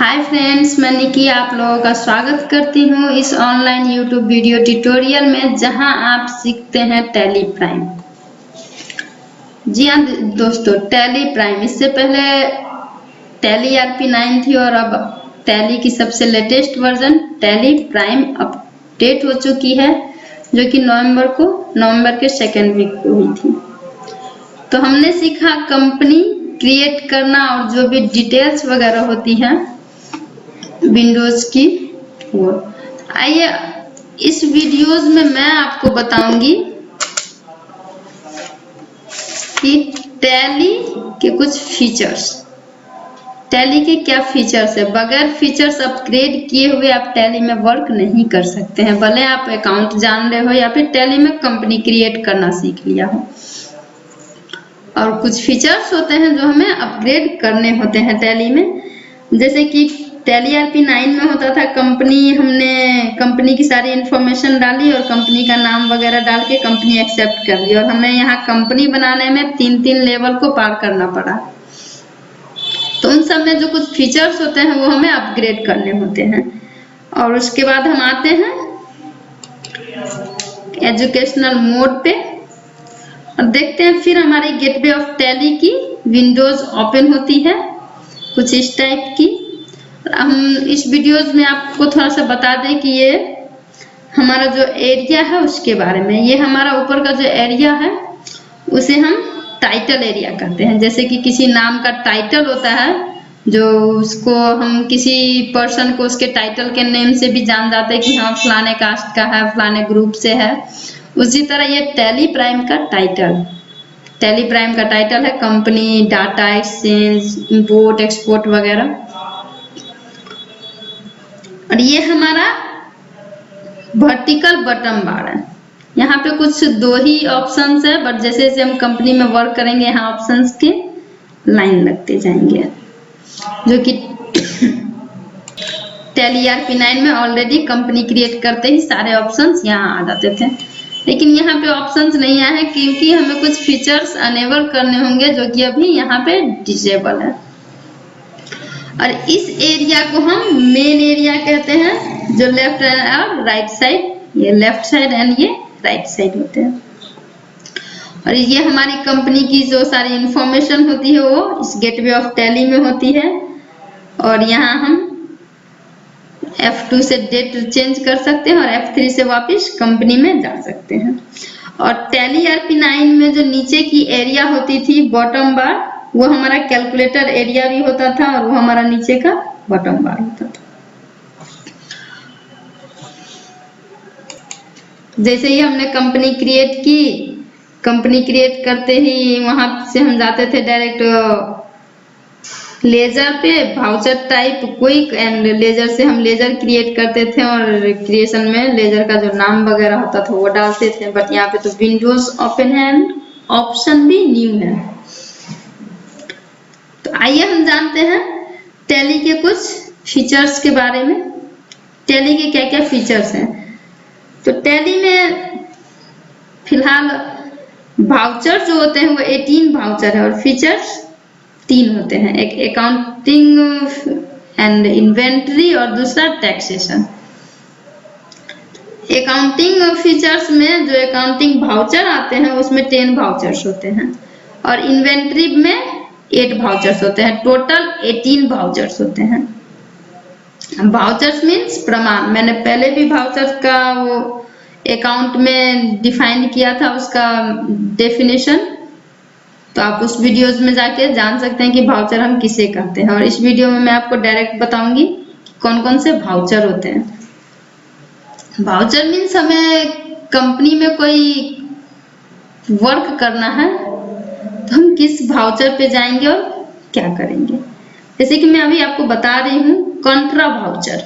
Hi friends, मैं निकी आप लोगों का स्वागत करती हूँ इस ऑनलाइन यूट्यूब वीडियो ट्यूटोरियल में जहां आप सीखते हैं टैली प्राइम। जी हाँ दोस्तों, टैली प्राइम इससे पहले टैली RP9 थी और अब टैली की सबसे latest version tally prime update हो चुकी है, जो कि नवंबर के सेकेंड वीक को हुई थी। तो हमने सीखा कंपनी क्रिएट करना और जो भी डिटेल्स वगैरह होती हैं विंडोज की, वो आइए इस वीडियोज में मैं आपको बताऊंगी कि टैली के कुछ फीचर्स, टैली के क्या फीचर्स है। बगैर फीचर्स अपग्रेड किए हुए आप टैली में वर्क नहीं कर सकते हैं, भले आप अकाउंट जान रहे हो या फिर टैली में कंपनी क्रिएट करना सीख लिया हो। और कुछ फीचर्स होते हैं जो हमें अपग्रेड करने होते हैं टैली में, जैसे कि टैली RP9 में होता था हमने कंपनी की सारी इंफॉर्मेशन डाली और कंपनी का नाम वगैरह डाल के कंपनी एक्सेप्ट कर ली, और हमें यहाँ कंपनी बनाने में 3 लेवल को पार करना पड़ा। तो उन सब में जो कुछ फीचर्स होते हैं वो हमें अपग्रेड करने होते हैं। और उसके बाद हम आते हैं एजुकेशनल मोड पे और देखते हैं, फिर हमारी गेटवे ऑफ टैली की विंडोज ओपन होती है कुछ इस टाइप की। हम इस वीडियोज में आपको थोड़ा सा बता दें कि ये हमारा जो एरिया है उसके बारे में। ये हमारा ऊपर का जो एरिया है उसे हम टाइटल एरिया कहते हैं। जैसे कि किसी नाम का टाइटल होता है, जो उसको हम किसी पर्सन को उसके टाइटल के नेम से भी जान जाते हैं कि हाँ फलाने कास्ट का है, फलाने ग्रुप से है। उसी तरह ये टैली प्राइम का टाइटल है company, data exchange, import export वगैरह। और ये हमारा वर्टिकल बटन बार है। यहाँ पे कुछ 2 ही ऑप्शंस है, बट जैसे जैसे हम कंपनी में वर्क करेंगे यहाँ ऑप्शंस के लाइन लगते जाएंगे, जो कि टैली RP9 में ऑलरेडी कंपनी क्रिएट करते ही सारे ऑप्शंस यहाँ आ जाते थे। लेकिन यहाँ पे ऑप्शंस नहीं आए हैं क्योंकि हमें कुछ फीचर्स अनेबल करने होंगे, जो कि अभी यहाँ पे डिसेबल है। और इस एरिया को हम मेन एरिया कहते हैं, जो लेफ्ट और राइट साइड, ये लेफ्ट साइड एंड ये राइट साइड होते हैं। और ये हमारी कंपनी की जो सारी इंफॉर्मेशन होती है वो इस गेटवे ऑफ टैली में होती है। और यहाँ हम F2 से डेट चेंज कर सकते हैं और F3 से वापस कंपनी में जा सकते हैं। और टैली RP9 में जो नीचे की एरिया होती थी बॉटम बार, वो हमारा कैलकुलेटर एरिया भी होता था और वो हमारा नीचे का बॉटम बार होता था। जैसे ही हमने कंपनी क्रिएट करते ही वहां से हम जाते थे डायरेक्ट लेजर पे, voucher type quick and ledger से हम लेजर क्रिएट करते थे और क्रिएशन में लेजर का जो नाम वगैरह होता था वो डालते थे। बट यहाँ पे तो विंडोज ओपन है, ऑप्शन भी न्यू है। तो आइए हम जानते हैं टैली के कुछ फीचर्स के बारे में। टैली के क्या क्या फीचर्स हैं। तो टैली में फिलहाल वाउचर जो होते हैं वो 18 वाउचर है और फीचर्स 3 होते हैं, एक अकाउंटिंग एंड इन्वेंट्री और दूसरा टैक्सेशन। अकाउंटिंग फीचर्स में जो अकाउंटिंग वाउचर आते हैं उसमें 10 वाउचर्स होते हैं और इन्वेंट्री में 8 वाउचर्स होते हैं। टोटल 18 वाउचर्स होते हैं। वाउचर्स मीन्स प्रमाण। मैंने पहले भी वाउचर्स का वो अकाउंट में डिफाइन किया था, उसका डेफिनेशन, तो आप उस वीडियोज में जाके जान सकते हैं कि वाउचर हम किसे कहते हैं। और इस वीडियो में मैं आपको डायरेक्ट बताऊंगी कौन कौन से वाउचर होते हैं। वाउचर मीन्स हमें कंपनी में कोई वर्क करना है तो हम किस वाउचर पे जाएंगे और क्या करेंगे। जैसे कि मैं अभी आपको बता रही हूँ कॉन्ट्रा वाउचर।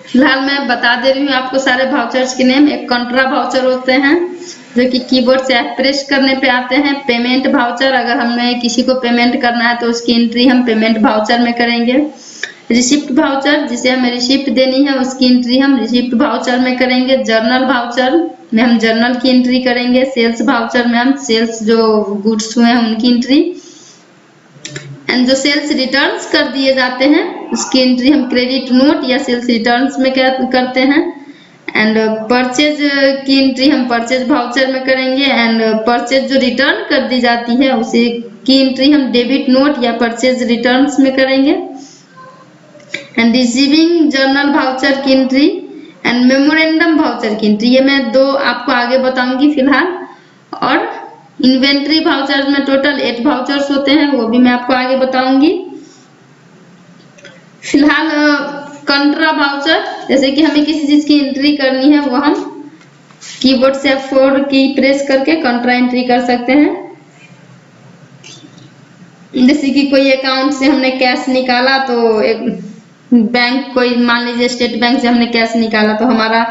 फिलहाल मैं बता दे रही हूँ आपको सारे वाउचर्स के नेम। एक कॉन्ट्रा वाउचर होते हैं जो कि कीबोर्ड से प्रेस करने पे आते हैं। पेमेंट वाउचर, अगर हमें किसी को पेमेंट करना है तो उसकी एंट्री हम पेमेंट वाउचर में करेंगे। रिसिप्ट वाउचर, जिसे हमें रिसिप्ट देनी है उसकी एंट्री हम रिसिप्ट वाउचर में करेंगे। जर्नल वाउचर में हम जर्नल की एंट्री करेंगे। सेल्स वाउचर में हम सेल्स जो गुड्स हुए हैं उनकी एंट्री एंड जो सेल्स रिटर्न्स कर दिए जाते हैं उसकी एंट्री हम क्रेडिट नोट या सेल्स रिटर्न्स में करते हैं। एंड परचेज की एंट्री हम परचेज वाउचर में करेंगे। एंड परचेज जो रिटर्न कर दी जाती है उसी की एंट्री हम डेबिट नोट या परचेज रिटर्न्स में करेंगे। एंड रिसीविंग जर्नल वाउचर की एंट्री एंड मेमोरेंडम वाउचर की एंट्री, ये मैं दो आपको आगे बताऊंगी फिलहाल। और इन्वेंट्री वाउचर में टोटल 8 वाउचर्स होते हैं, वो भी मैं आपको आगे बताऊंगी। फिलहाल कंट्रा वाउचर, जैसे कि हमें किसी चीज की एंट्री करनी है वो हम कीबोर्ड से F4 की प्रेस करके कंट्रा एंट्री कर सकते हैं। जैसे कि कोई अकाउंट से हमने कैश निकाला तो एक बैंक, कोई मान लीजिए स्टेट बैंक से हमने कैश निकाला तो हमारा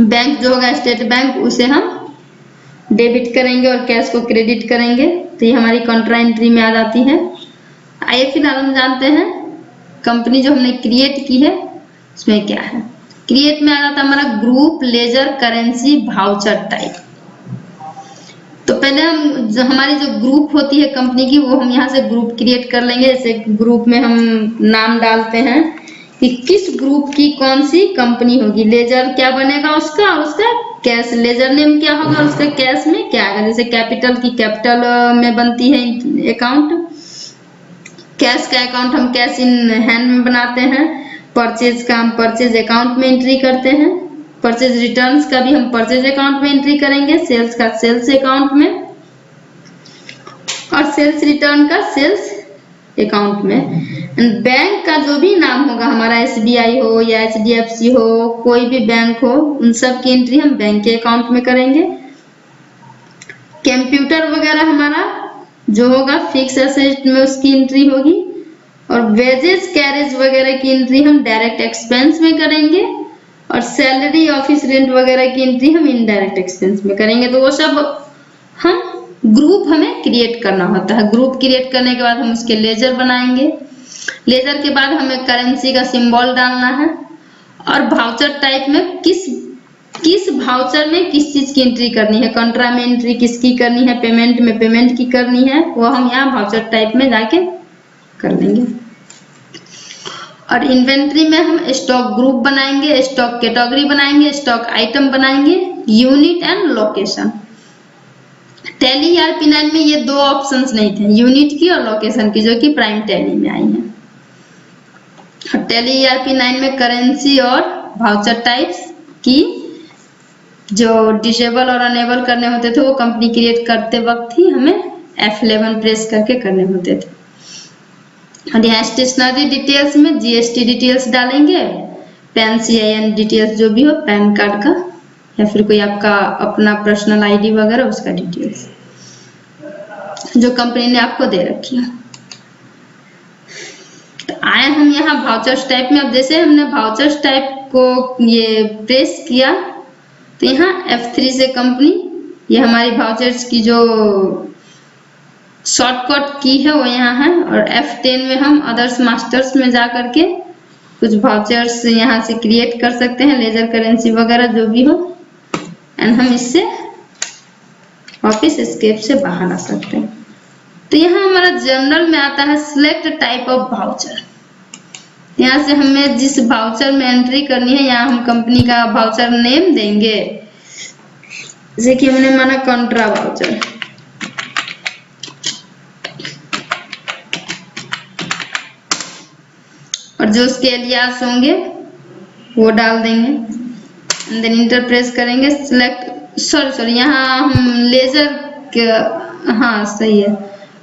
बैंक जो होगा स्टेट बैंक, उसे हम डेबिट करेंगे और कैश को क्रेडिट करेंगे, तो ये हमारी कंट्रा एंट्री में आ जाती है। आइए फिलहाल हम जानते हैं कंपनी जो हमने क्रिएट की है उसमें क्या है। क्रिएट में आ जाता है हमारा group ledger currency voucher type. तो पहले हम हमारी जो ग्रुप होती है कंपनी की, वो हम यहाँ से ग्रुप क्रिएट कर लेंगे। जैसे ग्रुप में हम नाम डालते हैं कि किस ग्रुप की कौन सी कंपनी होगी, लेजर क्या बनेगा उसका, और उसका कैश लेजर नेम क्या होगा, और उसका कैश में क्या आएगा। जैसे कैपिटल की कैपिटल में बनती है अकाउंट, कैश का अकाउंट हम कैश इन हैंड में बनाते हैं, परचेज का हम परचेज अकाउंट में एंट्री करते हैं, परचेज रिटर्न्स का भी हम परचेज अकाउंट में एंट्री करेंगे, सेल्स का सेल्स अकाउंट में, और सेल्स रिटर्न का सेल्स अकाउंट में। बैंक का जो भी नाम होगा हमारा, SBI हो या HDFC हो, कोई भी बैंक हो, उन सब की एंट्री हम बैंक के अकाउंट में करेंगे। कंप्यूटर वगैरह हमारा जो होगा फिक्स एसेट में उसकी एंट्री होगी, और वेजेस कैरेज वगैरह की एंट्री हम डायरेक्ट एक्सपेंस में करेंगे, और सैलरी ऑफिस रेंट वगैरह की एंट्री हम इनडायरेक्ट एक्सपेंस में करेंगे। तो वो सब हम ग्रुप हमें क्रिएट करना होता है। ग्रुप क्रिएट करने के बाद हम उसके लेजर बनाएंगे। लेजर के बाद हमें करेंसी का सिंबल डालना है, और वाउचर टाइप में किस वाउचर में किस चीज की एंट्री करनी है, कंट्रा में एंट्री किसकी करनी है, पेमेंट में पेमेंट की करनी है, वो हम यहाँ वाउचर टाइप में जाके कर लेंगे। और इन्वेंट्री में हम स्टॉक ग्रुप बनाएंगे, स्टॉक कैटेगरी बनाएंगे, स्टॉक आइटम बनाएंगे, unit and location. Tally ERP9 में ये दो ऑप्शंस नहीं थे, यूनिट की और लोकेशन की, जो कि प्राइम टैली में आई है। और टैली ERP9 में करेंसी और वाउचर टाइप्स की जो डिसेबल और अनेबल करने होते थे वो कंपनी क्रिएट करते वक्त ही हमें F11 प्रेस करके करने होते थे। और यहाँ स्टेशनरी डिटेल्स में GST डिटेल्स डालेंगे, पैन CIN डिटेल्स जो भी हो, पैन कार्ड का या फिर कोई आपका अपना पर्सनल ID वगैरह उसका डिटेल्स जो कंपनी ने आपको दे रखी है। तो आए हम यहाँ वाउचर्स टाइप में। अब जैसे हमने वाउचर्स टाइप को ये प्रेस किया तो यहाँ F3 से कंपनी, ये हमारी वाउचर्स की जो शॉर्टकट की है वो यहाँ है, और F10 में हम अदर्स मास्टर्स में जा करके कुछ वाउचर्स यहाँ से क्रिएट कर सकते हैं, लेजर करेंसी वगैरह जो भी हो, एंड हम इससे वापिस एस्केप से बाहर आ सकते हैं। तो यहाँ हमारा जनरल में आता है सिलेक्ट टाइप ऑफ वाउचर। यहाँ से हमें जिस वाउचर में एंट्री करनी है, यहाँ हम कंपनी का वाउचर नेम देंगे, जैसे कि हमने माना कंट्रा वाउचर, और जो उसके एलियास होंगे वो डाल देंगे, एंड देन इंटर प्रेस करेंगे। सिलेक्ट सॉरी यहाँ हम लेजर के, हाँ सही है,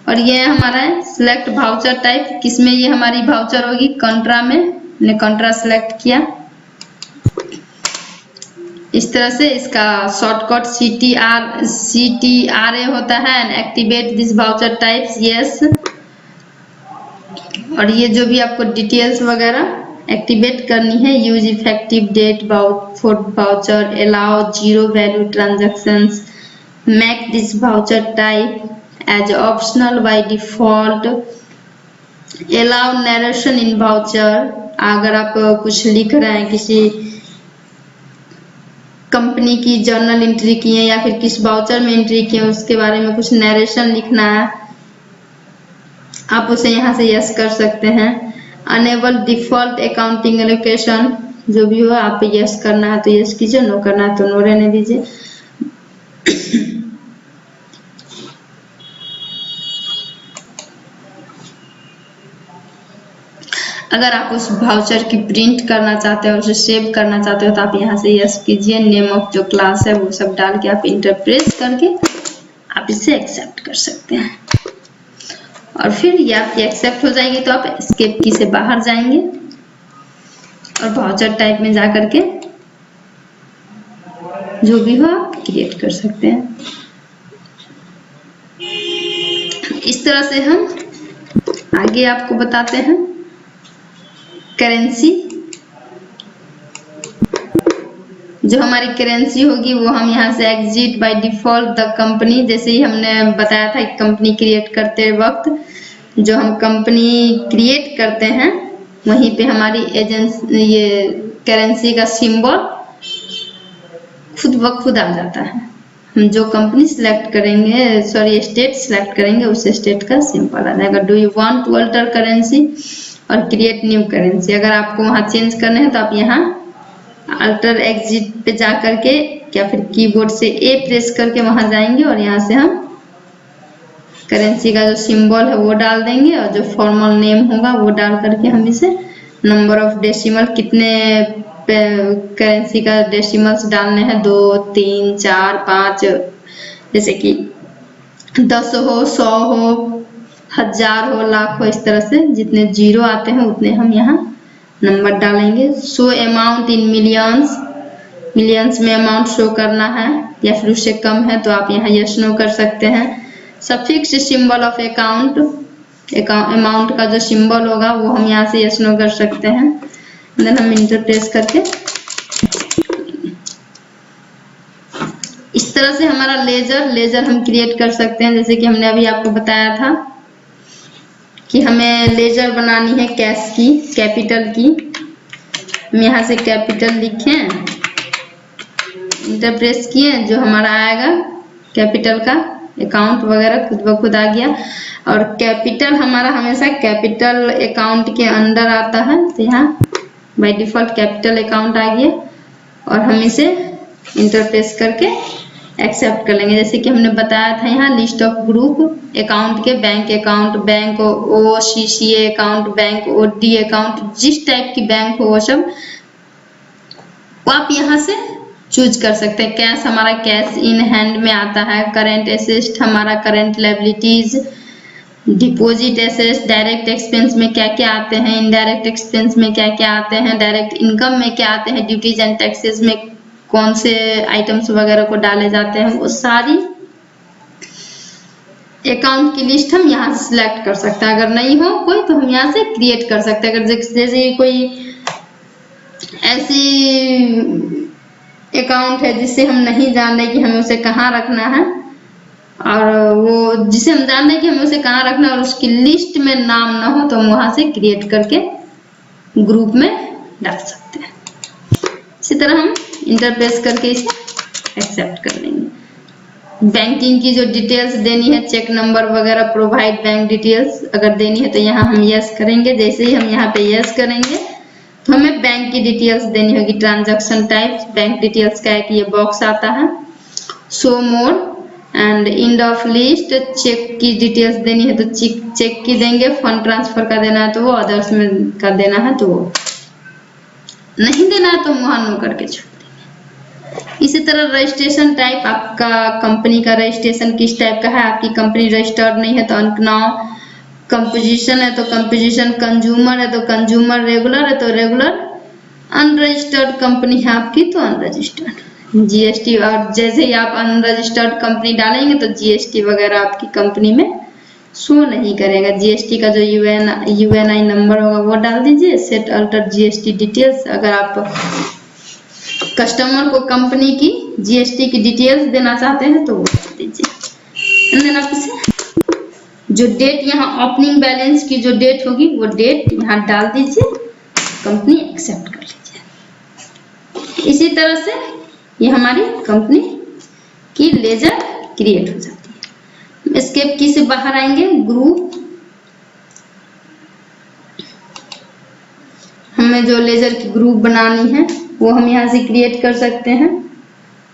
और ये हमारा है सिलेक्ट वाउचर टाइप, किसमें ये हमारी वाउचर होगी, कंट्रा में। हमने कंट्रा सिलेक्ट किया, इस तरह से इसका शॉर्टकट CTRA होता है, and activate this voucher types, yes. और ये जो भी आपको डिटेल्स वगैरह एक्टिवेट करनी है, use effective date for voucher, allow zero value transactions, make this voucher type as optional by default, allow narration in voucher. अगर आप कुछ लिख रहे हैं, किसी कंपनी की जर्नल एंट्री की है या फिर किस वाउचर में एंट्री की है, उसके बारे में कुछ नरेशन लिखना है, आप उसे यहाँ से यस कर सकते हैं। अनेबल डिफॉल्ट अकाउंटिंग एलोकेशन, जो भी हो आप यस करना है तो यस कीजिए, नो करना है तो नो रहने दीजिए। अगर आप उस वाउचर की प्रिंट करना चाहते हो, उसे सेव करना चाहते हो तो आप यहाँ से यस कीजिए। नेम ऑफ जो क्लास है वो सब डाल के आप इंटरप्रेस करके आप इसे एक्सेप्ट कर सकते हैं। और फिर ये आपकी एक्सेप्ट हो जाएगी तो आप एस्केप की से बाहर जाएंगे और वाउचर टाइप में जा करके जो भी हो आप क्रिएट कर सकते हैं। इस तरह से हम आगे आपको बताते हैं करेंसी। जो हमारी करेंसी होगी वो हम यहाँ से exit by default the company, जैसे ही हमने बताया था कंपनी क्रिएट करते वक्त जो हम कंपनी क्रिएट करते हैं वहीं पे हमारी एजेंसी ये करेंसी का सिंबल खुद ब खुद आ जाता है। हम जो कंपनी सिलेक्ट करेंगे, सॉरी स्टेट सिलेक्ट करेंगे, उस स्टेट का सिंबल आ जाएगा। Do you want to alter currency और क्रिएट न्यू करेंसी, अगर आपको वहाँ चेंज करने हैं तो आप यहाँ अल्टर एग्जिट पे जा करके या फिर कीबोर्ड से ए प्रेस करके वहाँ जाएंगे और यहाँ से हम करेंसी का जो सिंबल है वो डाल देंगे और जो फॉर्मल नेम होगा वो डाल करके हम इसे नंबर ऑफ डेसिमल, कितने करेंसी का डेसिमल्स डालने हैं, 2, 3, 4, 5, जैसे कि 10 हो, 100 हो, 1000 हो, लाख हो, इस तरह से जितने जीरो आते हैं उतने हम यहाँ नंबर डालेंगे। Show amount in millions, millions में अमाउंट शो करना है या फिर उससे कम है तो आप यहाँ यस नो कर सकते हैं। Suffix symbol of account, amount का जो सिंबल होगा वो हम यहाँ से यस नो कर सकते हैं। देन हम इंटर प्रेस करके इस तरह से हमारा लेजर हम क्रिएट कर सकते हैं। जैसे कि हमने अभी आपको बताया था कि हमें लेजर बनानी है कैश की, कैपिटल की। हम यहाँ से कैपिटल लिखें, इंटर प्रेस किए, जो हमारा आएगा कैपिटल का अकाउंट वगैरह खुद ब खुद आ गया। और कैपिटल हमारा हमेशा कैपिटल अकाउंट के अंदर आता है तो यहाँ बाय डिफॉल्ट कैपिटल अकाउंट आ गया और हम इसे इंटर प्रेस करके एक्सेप्ट कर लेंगे। जैसे कि हमने बताया था यहाँ लिस्ट ऑफ ग्रुप अकाउंट के, bank account, bank OCCA account, bank OD account, जिस टाइप की बैंक हो वो सब वो आप यहाँ से चूज कर सकते हैं। कैश हमारा कैश इन हैंड में आता है, करेंट एसेट हमारा current liabilities, deposit assets, direct expense में क्या क्या आते हैं, इनडायरेक्ट एक्सपेंस में क्या क्या आते हैं, डायरेक्ट इनकम में क्या आते हैं, ड्यूटीज एंड टैक्सेस में कौन से आइटम्स वगैरह को डाले जाते हैं, वो सारी अकाउंट की लिस्ट हम यहाँ से सिलेक्ट कर सकते हैं। अगर नहीं हो कोई तो हम यहाँ से क्रिएट कर सकते हैं। अगर जैसे कोई ऐसी अकाउंट है जिससे हम नहीं जान रहे कि हमें उसे कहाँ रखना है और वो जिसे हम जान रहे कि हमें उसे कहाँ रखना है और उसकी लिस्ट में नाम ना हो तो हम वहाँ से क्रिएट करके ग्रुप में डाल सकते हैं। इसी तरह हम इंटरप्रेस करके इसे एक्सेप्ट कर लेंगे। बैंकिंग की जो डिटेल्स देनी है, चेक नंबर वगैरह, प्रोवाइड बैंक डिटेल्स अगर देनी है तो यहाँ हम यस करेंगे। जैसे ही हम यहाँ पे यस करेंगे तो हमें बैंक की डिटेल्स देनी होगी। ट्रांजैक्शन टाइप्स, बैंक डिटेल्स का एक ये बॉक्स आता है। Show more and end of list, check की डिटेल्स देनी है तो चेक की देंगे। फंड ट्रांसफर का देना है तो वो, अदर्स में का देना है तो वो, नहीं देना है तो वहाँ नो करके छोड़ देंगे। इसी तरह रजिस्ट्रेशन टाइप, आपका कंपनी का रजिस्ट्रेशन किस टाइप का है, आपकी कंपनी रजिस्टर्ड नहीं है तो अनकनाउ, कंपोजिशन है तो कंपोजिशन, कंज्यूमर है तो कंज्यूमर, रेगुलर है तो रेगुलर, अनरजिस्टर्ड कंपनी है आपकी तो अनरजिस्टर्ड। जीएसटी, और जैसे ही आप अनरजिस्टर्ड कंपनी डालेंगे तो जीएसटी वगैरह आपकी कंपनी में शो नहीं करेगा। जीएसटी का जो यूएनआई नंबर होगा वो डाल दीजिए। सेट अल्टर जीएसटी डिटेल्स, अगर आप कस्टमर को कंपनी की जीएसटी की डिटेल्स देना चाहते हैं तो वो डाल दीजिए। आप इसे जो डेट यहाँ ओपनिंग बैलेंस की जो डेट होगी वो डेट यहाँ डाल दीजिए, कंपनी एक्सेप्ट कर लीजिए। इसी तरह से ये हमारी कंपनी की लेजर क्रिएट हो जाती है। एस्केप की से बाहर आएंगे, ग्रुप हमें जो लेजर की ग्रुप बनानी है वो हम यहाँ से क्रिएट कर सकते हैं।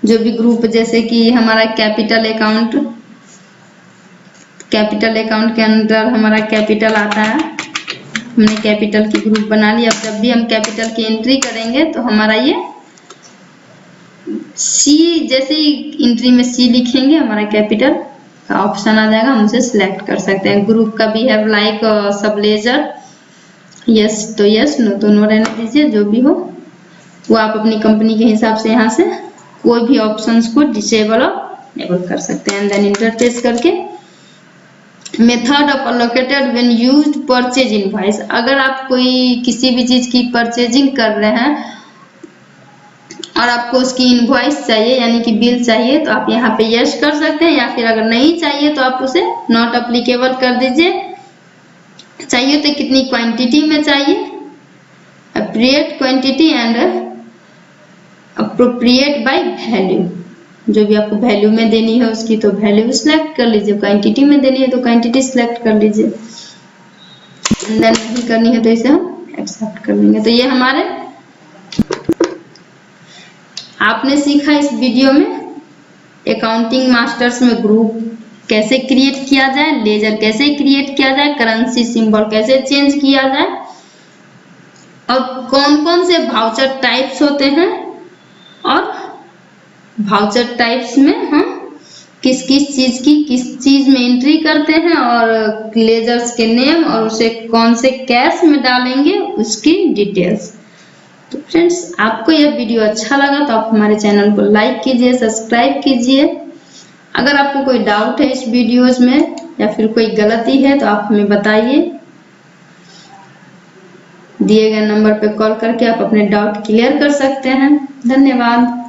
जो भी ग्रुप, जैसे कि हमारा कैपिटल अकाउंट के अंदर हमारा कैपिटल आता है, हमने कैपिटल की ग्रुप बना ली। अब जब भी हम कैपिटल की एंट्री करेंगे तो हमारा ये सी, जैसे ही एंट्री में सी लिखेंगे हमारा कैपिटल का ऑप्शन आ जाएगा, हम उसे सिलेक्ट कर सकते हैं। ग्रुप का भी है लाइक सब लेजर, यस तो यस, नो तो नो रहने दीजिए। जो भी हो वो आप अपनी कंपनी के हिसाब से यहाँ से कोई भी ऑप्शंस को डिसेबल और एनेबल कर सकते हैं। देन इंटर प्रेस करके method of allocated when used purchase invoice, अगर आप कोई किसी भी चीज की परचेजिंग कर रहे हैं और आपको उसकी इनवॉइस चाहिए यानी कि बिल चाहिए, तो आप यहाँ पे यस कर सकते हैं, या फिर अगर नहीं चाहिए तो आप उसे नॉट अप्लीकेबल कर दीजिए। चाहिए तो कितनी क्वांटिटी में चाहिए, appropriate quantity and appropriate by value, जो भी आपको वैल्यू में देनी है उसकी तो वैल्यू सिलेक्ट कर लीजिए, क्वांटिटी में देनी है तो क्वांटिटी सिलेक्ट कर लीजिए। देन नहीं करनी है तो इसे हम एक्सेप्ट कर लेंगे। तो ये हमारे आपने सीखा इस वीडियो में अकाउंटिंग मास्टर्स में ग्रुप कैसे क्रिएट किया जाए, लेजर कैसे क्रिएट किया जाए, करेंसी सिंबल कैसे चेंज किया जाए, और कौन कौन से वाउचर टाइप्स होते हैं, और वाउचर टाइप्स में हम किस किस चीज में एंट्री करते हैं, और लेजर्स के नेम और उसे कौन से कैश में डालेंगे उसकी डिटेल्स। तो फ्रेंड्स, आपको यह वीडियो अच्छा लगा तो आप हमारे चैनल को लाइक कीजिए, सब्सक्राइब कीजिए। अगर आपको कोई डाउट है इस वीडियोस में या फिर कोई गलती है तो आप हमें बताइए। दिए गए नंबर पर कॉल करके आप अपने डाउट क्लियर कर सकते हैं। धन्यवाद।